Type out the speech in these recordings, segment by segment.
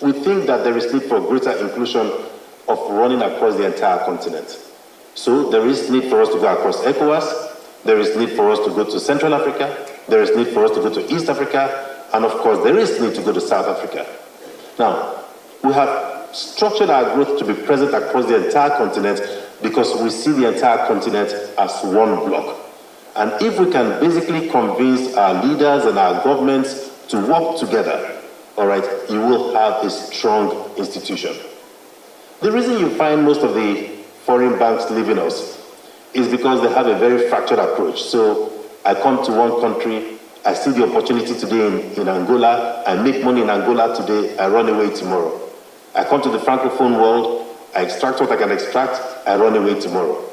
we think that there is need for greater inclusion of running across the entire continent. So there is need for us to go across ECOWAS, there is need for us to go to Central Africa, there is need for us to go to East Africa, and of course there is need to go to South Africa. Now, we have structured our growth to be present across the entire continent because we see the entire continent as one block. And if we can basically convince our leaders and our governments to work together, all right, you will have a strong institution. The reason you find most of the foreign banks leaving us is because they have a very fractured approach. So I come to one country, I see the opportunity today in Angola, I make money in Angola today, I run away tomorrow. I come to the Francophone world, I extract what I can extract, I run away tomorrow.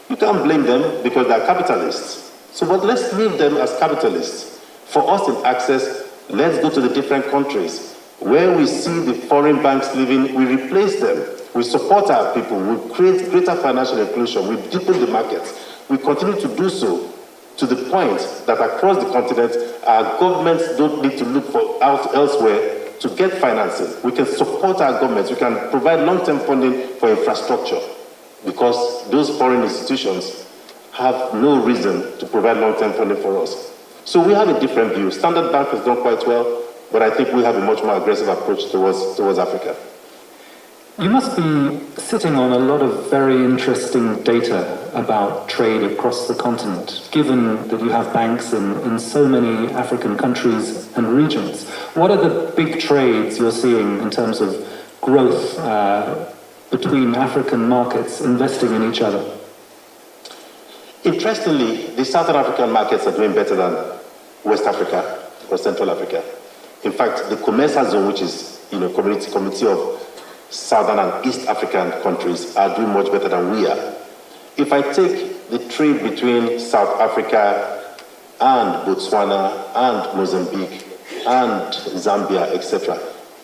You can't blame them because they're capitalists. So but let's leave them as capitalists. For us in Access, let's go to the different countries. Where we see the foreign banks leaving, we replace them. We support our people, we create greater financial inclusion, we deepen the markets. We continue to do so to the point that across the continent, our governments don't need to look for elsewhere to get financing. We can support our governments, we can provide long-term funding for infrastructure because those foreign institutions have no reason to provide long-term funding for us. So we have a different view. Standard Bank has done quite well, but I think we have a much more aggressive approach towards Africa. You must be sitting on a lot of very interesting data about trade across the continent, given that you have banks in so many African countries and regions. What are the big trades you're seeing in terms of growth between African markets investing in each other? Interestingly, the Southern African markets are doing better than West Africa or Central Africa. In fact, the COMESA zone, which is committee of Southern and East African countries, are doing much better than we are. If I take the trade between South Africa and Botswana and Mozambique and Zambia, etc.,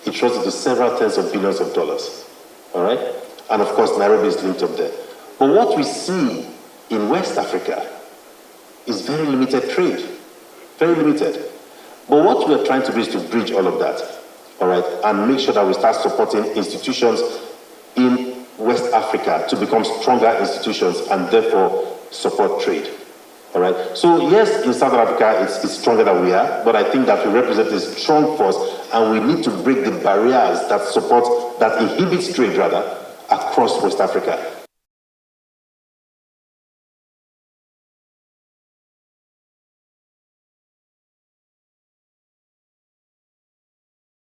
it runs into several tens of billions of dollars. All right? And of course, Nairobi is linked up there. But what we see in West Africa is very limited trade, very limited. But what we are trying to do is to bridge all of that, all right, and make sure that we start supporting institutions in West Africa to become stronger institutions and therefore support trade, all right. So yes, in South Africa, it's stronger than we are, but I think that we represent a strong force and we need to break the barriers that inhibits trade rather, across West Africa.